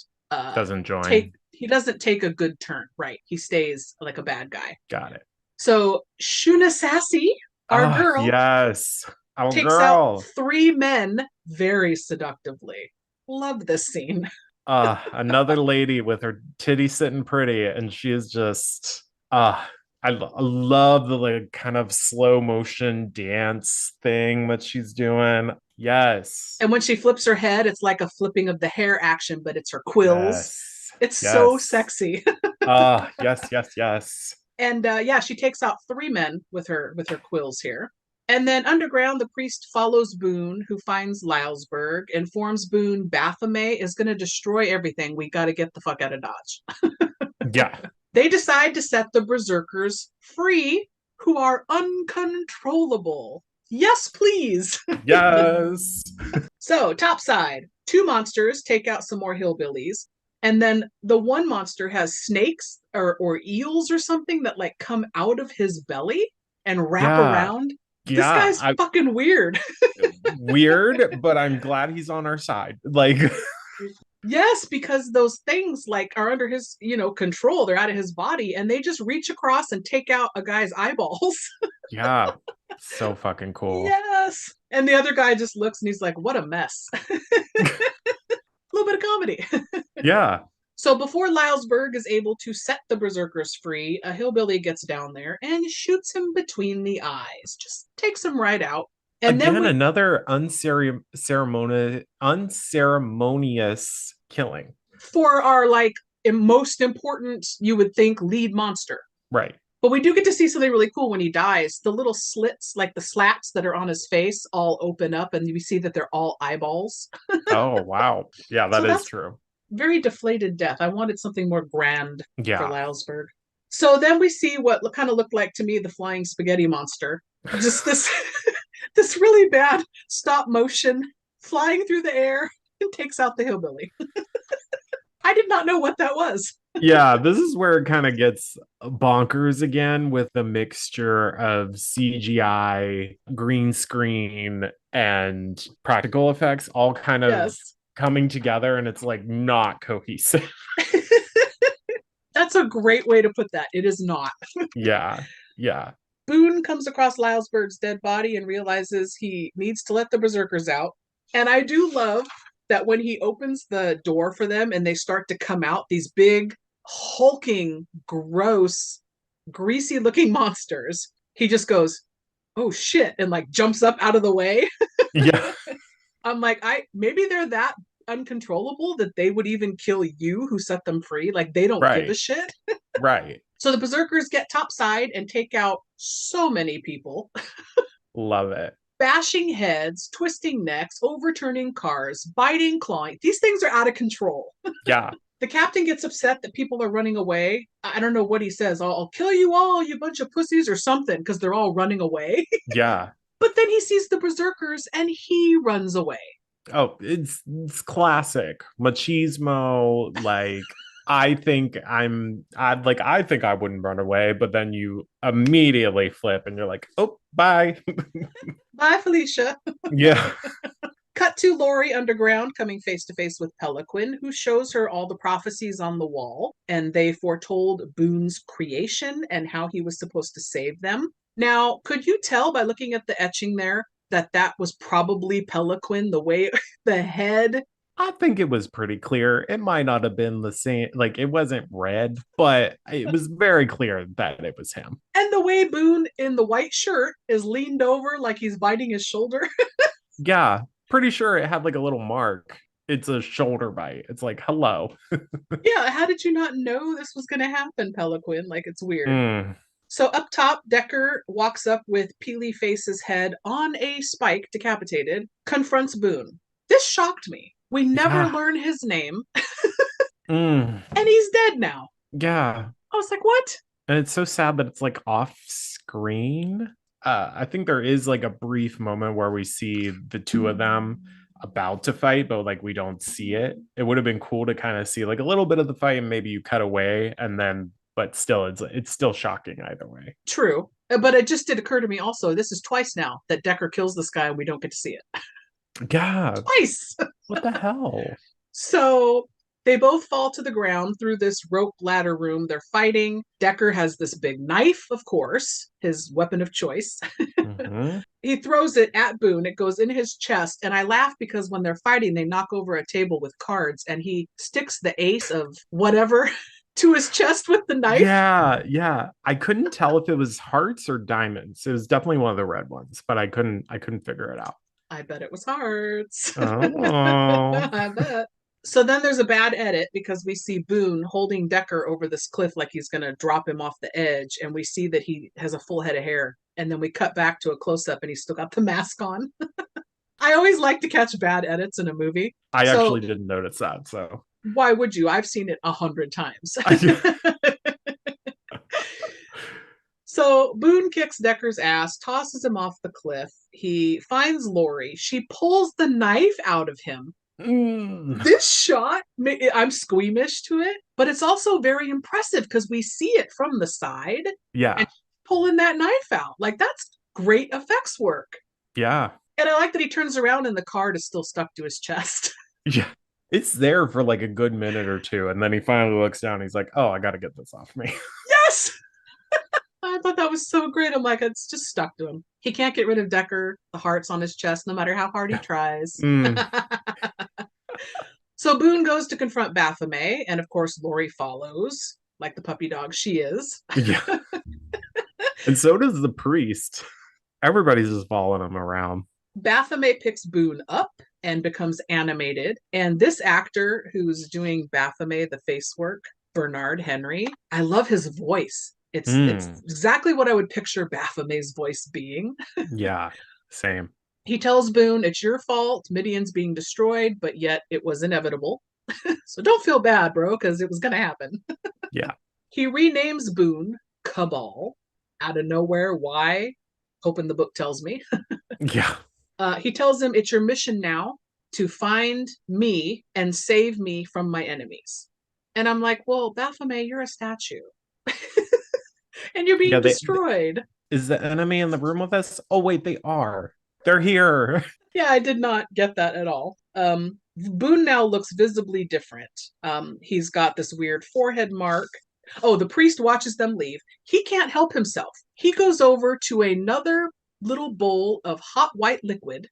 join. He doesn't take a good turn, right? He stays like a bad guy. Got it. So Shuna Sassy, our girl, yes, our takes girl out 3 men very seductively. Love this scene. Another lady with her titty sitting pretty, and she is just I love the like kind of slow motion dance thing that she's doing. Yes. And when she flips her head, it's like a flipping of the hair action, but it's her quills. Yes. It's so sexy. Yes. And she takes out 3 men with her quills here. And then underground, the priest follows Boone, who finds Lylesburg, informs Boone Baphomet is going to destroy everything. We got to get the fuck out of Dodge. Yeah. They decide to set the berserkers free, who are uncontrollable. Yes, please. Yes. So, topside, 2 monsters take out some more hillbillies. And then the one monster has snakes or eels or something that like come out of his belly and wrap around. Yeah, this guy's fucking weird. Weird, but I'm glad he's on our side. Like, Yes, because those things like are under his, control. They're out of his body and they just reach across and take out a guy's eyeballs. Yeah. So fucking cool. Yes. And the other guy just looks and he's like, what a mess. A little bit of comedy. Yeah. So before Lylesburg is able to set the berserkers free, a hillbilly gets down there and shoots him between the eyes. Just takes him right out. And then Again, another unceremonious killing. for our most important, you would think, lead monster. Right. But we do get to see something really cool when he dies. The little slits, like the slats that are on his face, all open up, and we see that they're all eyeballs. Oh, wow. Yeah, that So is that's true. very deflated death. I wanted something more grand for Yeah. Lylesburg. So then we see what kind of looked like to me the flying spaghetti monster. Just this this really bad stop motion flying through the air and takes out the hillbilly. I did not know what that was. Yeah, this is where it kind of gets bonkers again with the mixture of CGI, green screen, and practical effects all kind of Yes. coming together, and it's like not cohesive. That's a great way to put that. It is not. Yeah. Yeah. Boone comes across Lylesburg's dead body and realizes he needs to let the berserkers out. And I do love that when he opens the door for them and they start to come out, these big, hulking, gross, greasy looking monsters, he just goes, oh shit, and like jumps up out of the way. Yeah. I'm like, maybe they're that uncontrollable that they would even kill you who set them free. Like they don't give a Right. shit. Right. So the berserkers get topside and take out so many people, Love it. bashing heads, twisting necks, overturning cars, biting, clawing. These things are out of control. Yeah. The captain gets upset that people are running away. I don't know what he says. I'll kill you all, you bunch of pussies, or something, because they're all running away. Yeah. But then he sees the berserkers and he runs away. Oh, it's classic machismo. Like, I think I think I wouldn't run away, but then you immediately flip and you're like, oh, bye. Bye, Felicia. Yeah. Cut to Lori underground coming face to face with Peliquin, who shows her all the prophecies on the wall, and they foretold Boone's creation and how he was supposed to save them. Now, could you tell by looking at the etching there that that was probably Peliquin, the way the head? I think it was pretty clear. It might not have been the same, like it wasn't red, but it was very clear that it was him. And the way Boone in the white shirt is leaned over like he's biting his shoulder. Yeah, pretty sure it had like a little mark. It's a shoulder bite. It's like, hello. Yeah, how did you not know this was going to happen, Peliquin? Like, it's weird. Mm. So up top, Decker walks up with Peely Face's head on a spike, decapitated, confronts Boone. This shocked me. We never learn his name, Mm. and he's dead now. Yeah. I was like, what? And it's so sad that it's like off screen. I think there is like a brief moment where we see the two of them about to fight, but like we don't see it. It would have been cool to kind of see like a little bit of the fight and maybe you cut away and then, but still, it's still shocking either way. True. But it just did occur to me also, this is twice now that Decker kills this guy and we don't get to see it. Yeah. Twice. What the hell? So they both fall to the ground through this rope ladder room. They're fighting. Decker has this big knife, of course, his weapon of choice. Mm-hmm. He throws it at Boone. It goes in his chest. And I laugh because when they're fighting, they knock over a table with cards and he sticks the ace of whatever to his chest with the knife. Yeah, yeah. I couldn't tell if it was hearts or diamonds. It was definitely one of the red ones, but I couldn't figure it out. I bet it was hearts. Oh. I bet. So then there's a bad edit because we see Boone holding Decker over this cliff like he's going to drop him off the edge. And we see that he has a full head of hair. And then we cut back to a close up and he's still got the mask on. I always like to catch bad edits in a movie. I actually didn't notice that. So why would you? I've seen it 100 times. So Boone kicks Decker's ass, tosses him off the cliff. He finds Lori. She pulls the knife out of him. This shot, I'm squeamish to it, but it's also very impressive because we see it from the side. Yeah. And pulling that knife out. Like, that's great effects work. Yeah. And I like that he turns around and the card is still stuck to his chest. Yeah. It's there for like a good minute or two, and then he finally looks down. He's like, "Oh, I got to get this off me." Yes! I thought that was so great. I'm like, it's just stuck to him. He can't get rid of Decker, the hearts on his chest, no matter how hard he tries. Mm, So Boone goes to confront Baphomet, and of course, Lori follows, like the puppy dog she is. yeah, and so does the priest. Everybody's just following him around. Baphomet picks Boone up and becomes animated. And this actor who's doing Baphomet, the face work, Bernard Henry, I love his voice. It's exactly what I would picture Baphomet's voice being. Yeah, same. He tells Boone, it's your fault. Midian's being destroyed, but yet it was inevitable. So don't feel bad, bro, because it was going to happen. Yeah. He renames Boone Cabal out of nowhere. Why? Hoping the book tells me. Yeah. He tells him, it's your mission now to find me and save me from my enemies. And I'm like, well, Baphomet, you're a statue. And you're being destroyed. Is the enemy in the room with us? Oh, wait, they are. They're here. Yeah, I did not get that at all. Boone now looks visibly different. He's got this weird forehead mark. Oh, the priest watches them leave. He can't help himself. He goes over to another little bowl of hot white liquid.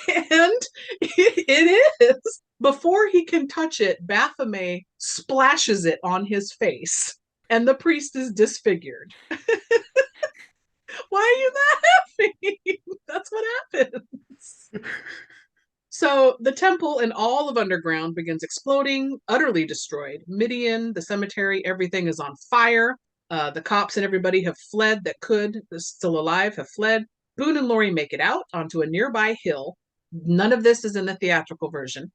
And it is. Before he can touch it, Baphomet splashes it on his face, and the priest is disfigured. Why are you laughing? That's what happens. So the temple and all of underground begins exploding, utterly destroyed. Midian, the cemetery, everything is on fire. The cops and everybody have fled that could, still alive, have fled. Boone and Lori make it out onto a nearby hill. None of this is in the theatrical version.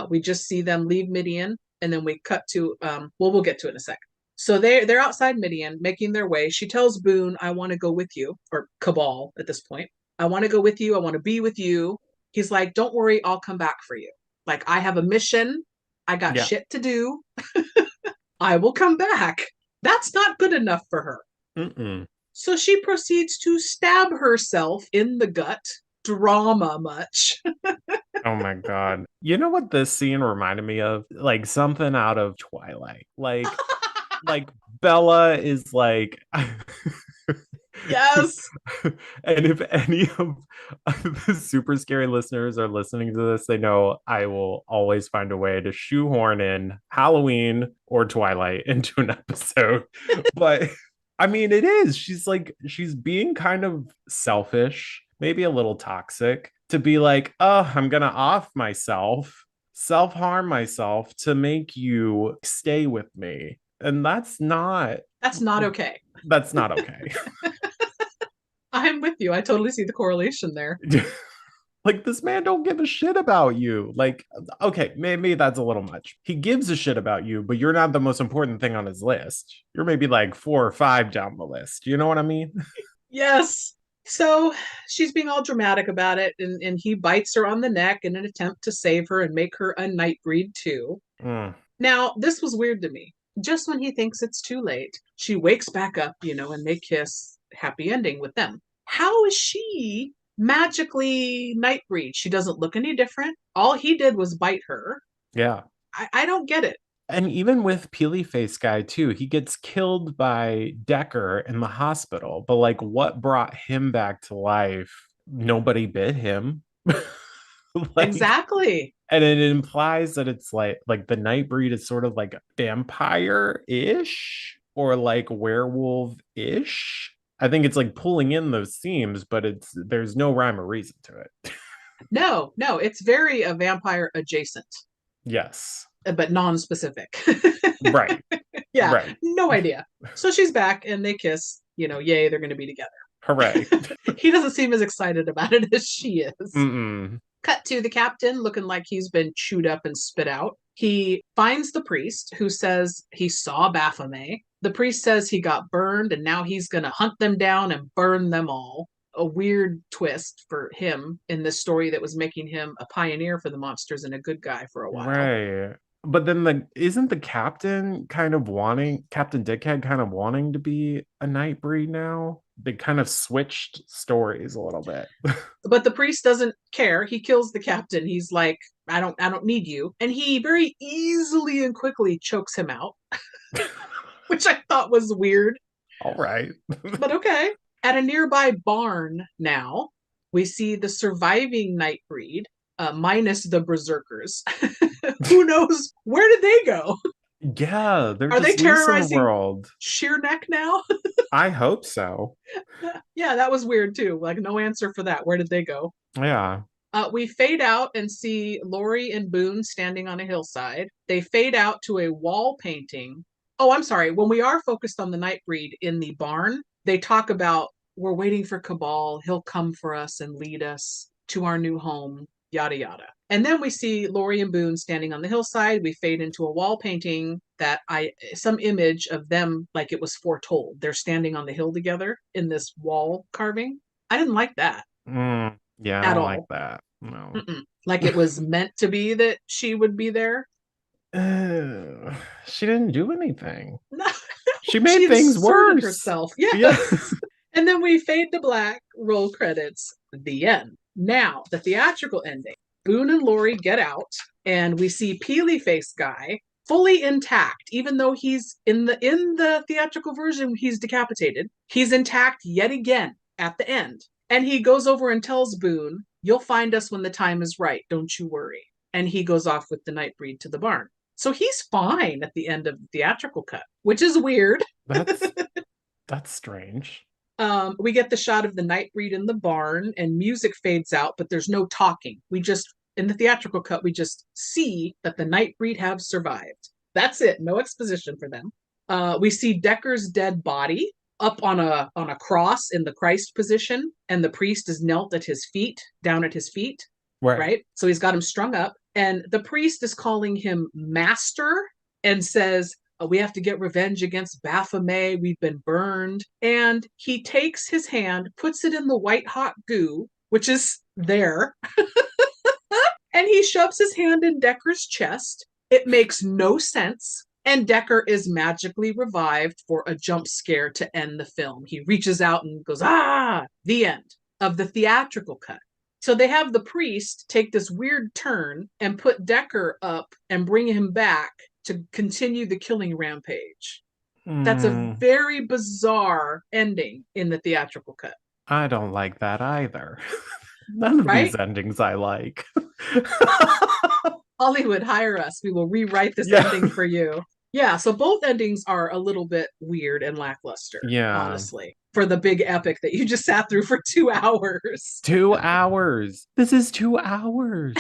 We just see them leave Midian, and then we cut to, we'll get to it in a second. So they're outside Midian, making their way. She tells Boone, I want to go with you, or Cabal at this point. I want to go with you. I want to be with you. He's like, don't worry, I'll come back for you. Like, I have a mission. I got shit to do. I will come back. That's not good enough for her. Mm-mm. So she proceeds to stab herself in the gut. Drama much. Oh my God. You know what this scene reminded me of? Like something out of Twilight. Like Bella is like Yes. And if any of the super scary listeners are listening to this, they know I will always find a way to shoehorn in Halloween or Twilight into an episode. But I mean, it is. She's being kind of selfish, maybe a little toxic, to be like, oh, I'm going to off myself, self-harm myself to make you stay with me. And that's not okay. That's not okay. I'm with you. I totally see the correlation there. Like, this man don't give a shit about you. Like, okay, maybe that's a little much. He gives a shit about you, but you're not the most important thing on his list. You're maybe like 4 or 5 down the list. You know what I mean? Yes. So she's being all dramatic about it, and he bites her on the neck in an attempt to save her and make her a Nightbreed too. Now, this was weird to me. Just when he thinks it's too late, she wakes back up, and they kiss. Happy ending with them. How is she magically Nightbreed? She doesn't look any different. All he did was bite her. Yeah. I don't get it. And even with Peely Face Guy too, he gets killed by Decker in the hospital. But like, what brought him back to life? Nobody bit him. Exactly. And it implies that it's like the Nightbreed is sort of like vampire-ish or like werewolf-ish. I think it's like pulling in those themes, but there's no rhyme or reason to it. No, it's very a vampire adjacent. Yes. But non-specific. Right. Yeah. Right. No idea. So she's back and they kiss, yay, they're going to be together. Hooray. He doesn't seem as excited about it as she is. Mm-mm. Cut to the captain looking like he's been chewed up and spit out. He finds the priest who says he saw Baphomet. The priest says he got burned and now he's going to hunt them down and burn them all. A weird twist for him in this story that was making him a pioneer for the monsters and a good guy for a while. Right. But then isn't the captain Captain Dickhead kind of wanting to be a Nightbreed now? They kind of switched stories a little bit. But the priest doesn't care. He kills the captain. He's like, I don't need you. And he very easily and quickly chokes him out, which I thought was weird, All right. but okay. At a nearby barn now, we see the surviving Nightbreed, minus the berserkers. Who knows? Where did they go? Yeah, they're Are they just loose in the terrorizing world. Sheerneck now? I hope so. Yeah, that was weird too. Like, no answer for that. Where did they go? Yeah. We fade out and see Lori and Boone standing on a hillside. They fade out to a wall painting. Oh, I'm sorry. When we are focused on the Nightbreed in the barn, they talk about we're waiting for Cabal. He'll come for us and lead us to our new home, yada yada. And then we see Lori and Boone standing on the hillside. We fade into a wall painting that some image of them like it was foretold. They're standing on the hill together in this wall carving. I didn't like that Yeah, I at don't like all. that. No. Like it was meant to be that she would be there. She didn't do anything. No, She she made things inserted worse. herself. Yes. Yes. And then we fade to black, roll credits, the end. Now, the theatrical ending. Boone and Lori get out, and we see Peely Face Guy fully intact, even though he's in the theatrical version, he's decapitated. He's intact yet again at the end. And he goes over and tells Boone, "You'll find us when the time is right, don't you worry." And he goes off with the Nightbreed to the barn. So he's fine at the end of the theatrical cut, which is weird. That's strange. We get the shot of the Nightbreed in the barn, and music fades out, but there's no talking. In the theatrical cut, we just see that the Nightbreed have survived. That's it. No exposition for them. We see Decker's dead body up on a cross in the Christ position, and the priest is knelt at his feet, down at his feet. Right? So he's got him strung up, and the priest is calling him master and says, "We have to get revenge against Baphomet. We've been burned." And he takes his hand, puts it in the white hot goo, which is there, and he shoves his hand in Decker's chest. It makes no sense. And Decker is magically revived for a jump scare to end the film. He reaches out and goes, "Ah!" The end of the theatrical cut. So they have the priest take this weird turn and put Decker up and bring him back to continue the killing rampage. That's a very bizarre ending in the theatrical cut. I don't like that either. None of these endings I like. Hollywood, hire us. We will rewrite this ending for you. Yeah, so both endings are a little bit weird and lackluster, honestly, for the big epic that you just sat through for 2 hours. 2 hours. This is 2 hours.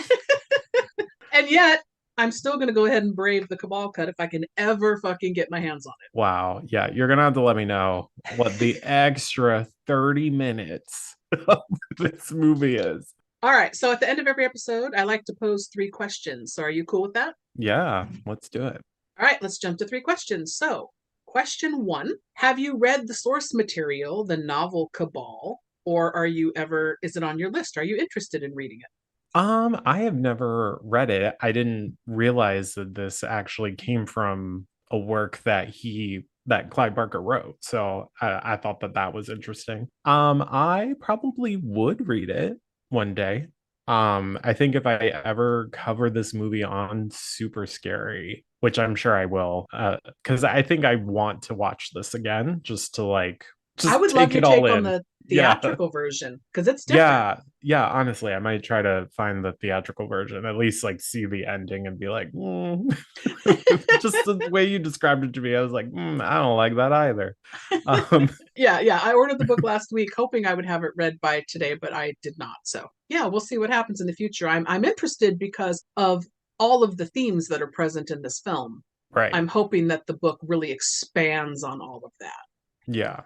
And yet, I'm still going to go ahead and brave the Cabal cut if I can ever fucking get my hands on it. Wow. Yeah, you're going to have to let me know what the extra 30 minutes of this movie is. All right, so at the end of every episode, I like to pose 3 questions. So are you cool with that? Yeah, let's do it. All right, let's jump to 3 questions. So, question 1, have you read the source material, the novel Cabal, or is it on your list? Are you interested in reading it? I have never read it. I didn't realize that this actually came from a work that Clive Barker wrote. So I thought that was interesting. I probably would read it one day. I think if I ever cover this movie on Super Scary, which I'm sure I will, because I think I want to watch this again just to I would love your take on the theatrical version because it's different. Yeah, honestly, I might try to find the theatrical version, at least see the ending and be like, just the way you described it to me, I was like, I don't like that either. Yeah, I ordered the book last week hoping I would have it read by today, but I did not. So yeah, we'll see what happens in the future. I'm interested because of all of the themes that are present in this film. Right. I'm hoping that the book really expands on all of that. Yeah.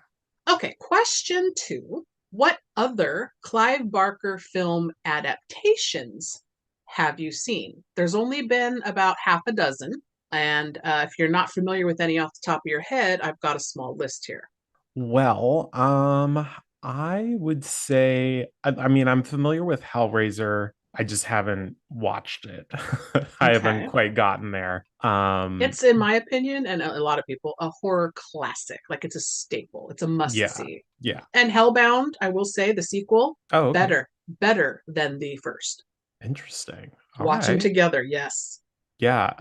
Okay, question 2. What other Clive Barker film adaptations have you seen? There's only been about half a dozen. And if you're not familiar with any off the top of your head, I've got a small list here. Well, I would say, I mean, I'm familiar with Hellraiser. I just haven't watched it. I haven't quite gotten there. It's, in my opinion, and a lot of people, a horror classic. Like, it's a staple. It's a must-see. Yeah. And Hellbound, I will say, the sequel, okay. better than the first. Interesting. All Watch them right. together. Yes. Yeah.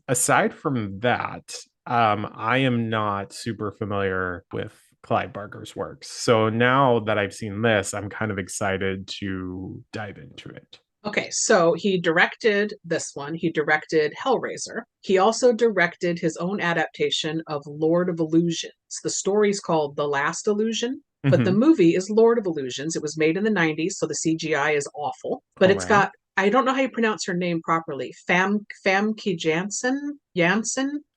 Aside from that, I am not super familiar with Clive Barker's works. So now that I've seen this, I'm kind of excited to dive into it. Okay, so he directed this one. He directed Hellraiser. He also directed his own adaptation of Lord of Illusions. The story's called The Last Illusion, but the Hmm. movie is Lord of Illusions. It was made in the 90s, so the CGI is awful. But All it's right. got, I don't know how you pronounce her name properly. Famke Janssen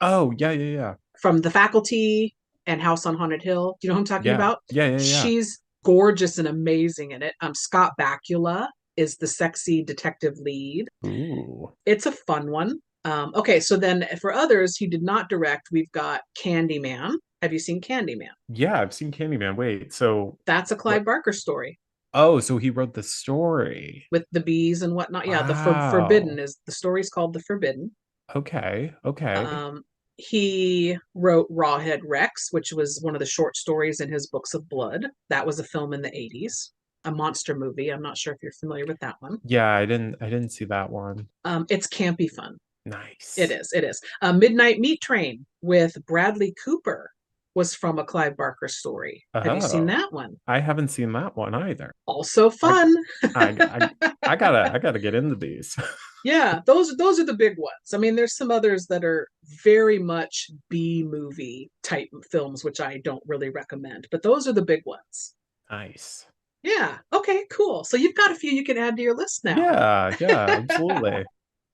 Oh, yeah, yeah, yeah. from The Faculty and House on Haunted Hill. Do you know who I'm talking Yeah. about? Yeah, yeah, yeah. She's gorgeous and amazing in it. Scott Bakula is the sexy detective lead. Ooh. It's a fun one. Okay, so then for others, he did not direct. We've got Candyman. Have you seen Candyman? Yeah, I've seen Candyman. Wait, so That's a what? Clive Barker story Oh, so he wrote the story. with the bees and whatnot. Yeah, Forbidden Wow. is the story's called The Forbidden. Okay, okay. Um, he wrote Rawhead Rex, which was one of the short stories in his Books of Blood. That was a film in the 80s, a monster movie. I'm not sure if you're familiar with that one. Yeah, I didn't see that one. It's campy fun. It Nice. is. It is. Midnight Meat Train with Bradley Cooper was from a Clive Barker story. Have you seen Oh, that one? I haven't seen that one either. Also I fun. I gotta get into these. Yeah, those are the big ones. I mean, there's some others that are very much B movie type films, which I don't really recommend, but those are the big ones. Nice. Yeah. Okay, cool. So you've got a few you can add to your list now. Yeah, yeah, absolutely.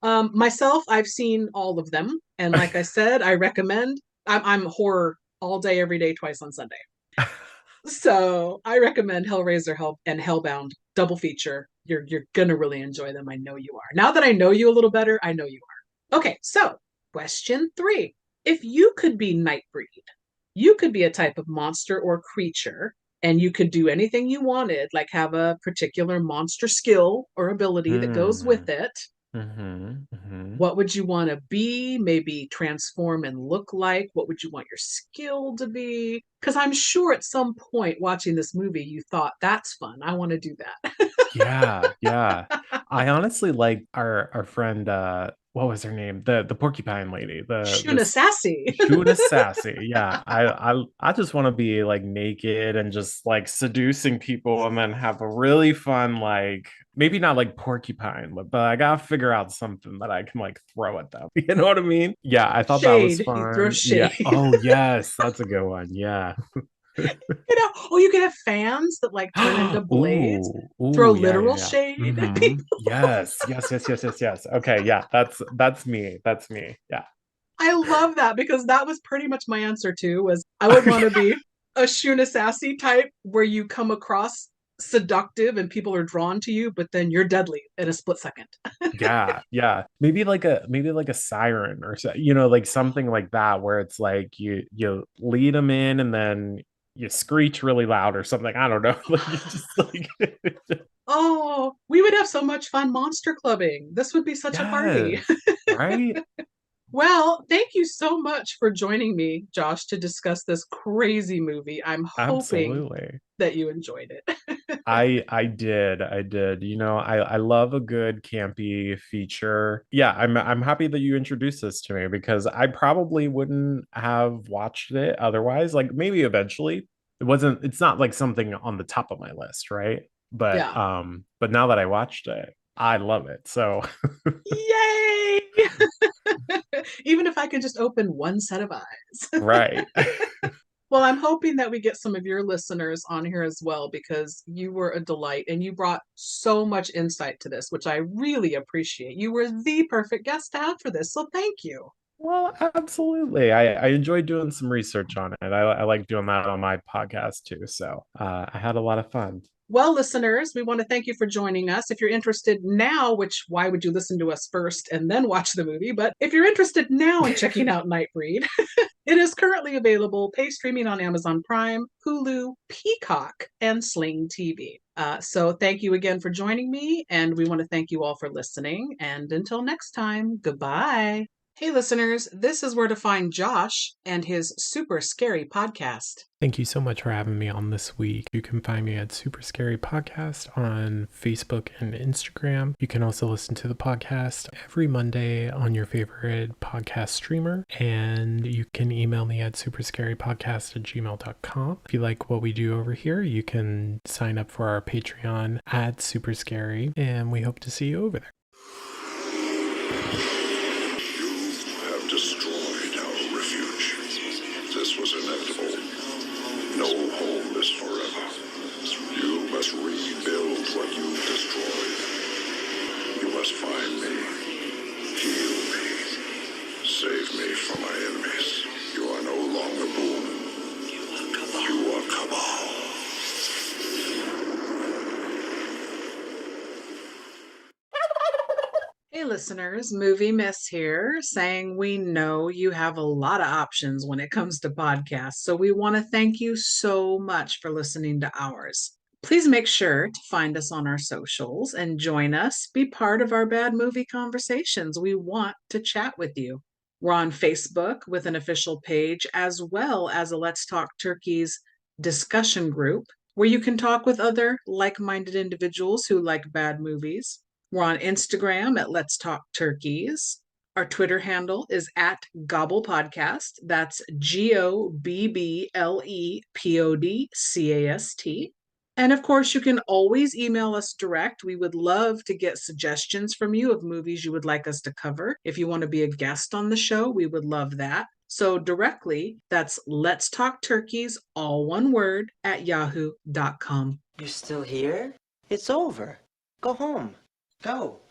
Myself, I've seen all of them, and like I said, I recommend. I'm horror all day, every day, twice on Sunday. So I recommend Hellraiser, and Hellbound double feature. You're gonna really enjoy them. I know you are. Now that I know you a little better, I know you are. Okay, so question 3: if you could be Nightbreed, you could be a type of monster or creature, and you could do anything you wanted, like have a particular monster skill or ability that goes Hmm. with it. Mm-hmm. What would you want to be? Maybe transform and look like? What would you want your skill to be? Because I'm sure at some point watching this movie, you thought, that's fun. I want to do that. Yeah, yeah. I honestly like our friend what was her name? The porcupine lady. The Shuna this Sassy. Shuna Sassy. Yeah. I just want to be like naked and just like seducing people and then have a really fun like maybe not like porcupine, but I gotta figure out something that I can like throw at them. You know what I mean? Yeah, I thought that was Shade. You throw fun. Yeah. shade. Oh yes, that's a good one. Yeah. Oh, you can have fans that like turn into blades. Ooh, Throw ooh, yeah, yeah, literal yeah. shade at Hmm. people. Yes, yes, yes, yes, yes, yes. Okay, yeah, that's me. That's me. Yeah. I love that because that was pretty much my answer too. Was I would want to be a Shuna Sassy type where you come across seductive and people are drawn to you, but then you're deadly in a split second. Yeah, yeah. Maybe like a siren or so, like something like that where it's like you lead them in and then you screech really loud or something. I don't know. Like you just like Oh, we would have so much fun monster clubbing. This would be such a party. yes, right? Well, thank you so much for joining me, Josh, to discuss this crazy movie. I'm hoping Absolutely. that you enjoyed it. I did. I love a good campy feature. Yeah, I'm happy that you introduced this to me because I probably wouldn't have watched it otherwise. Like maybe eventually. It's not like something on the top of my list, right? Yeah. But now that I watched it, I love it. So Yay! Even if I could just open one set of eyes. right. Well, I'm hoping that we get some of your listeners on here as well because you were a delight and you brought so much insight to this, which I really appreciate. You were the perfect guest to have for this. So thank you. Well, absolutely. I enjoyed doing some research on it. I like doing that on my podcast too. So I had a lot of fun. Well, listeners, we want to thank you for joining us. If you're interested now, which why would you listen to us first and then watch the movie? But if you're interested now in checking out Nightbreed, it is currently available pay streaming on Amazon Prime, Hulu, Peacock, and Sling TV. So thank you again for joining me, and we want to thank you all for listening. And until next time, goodbye. Hey, listeners, this is where to find Josh and his Super Scary podcast. Thank you so much for having me on this week. You can find me at Super Scary Podcast on Facebook and Instagram. You can also listen to the podcast every Monday on your favorite podcast streamer. And you can email me at superscarypodcast@gmail.com. If you like what we do over here, you can sign up for our Patreon at Super Scary. And we hope to see you over there. Destroyed our refuge. This was inevitable. No home is forever. You must rebuild what you've destroyed. You must find me, heal me, save me from my enemies. You are no longer Boone. You are Cabal. Hey listeners, Movie Miss here, saying we know you have a lot of options when it comes to podcasts, so we want to thank you so much for listening to ours. Please make sure to find us on our socials and join us, be part of our bad movie conversations. We want to chat with you. We're on Facebook with an official page, as well as a Let's Talk Turkeys discussion group, where you can talk with other like-minded individuals who like bad movies. We're on Instagram at Let's Talk Turkeys. Our Twitter handle is at Gobble Podcast. That's GOBBLEPODCAST. And of course, you can always email us direct. We would love to get suggestions from you of movies you would like us to cover. If you want to be a guest on the show, we would love that. So directly, that's Let's Talk Turkeys, all one word, at yahoo.com. You're still here? It's over. Go home. Go.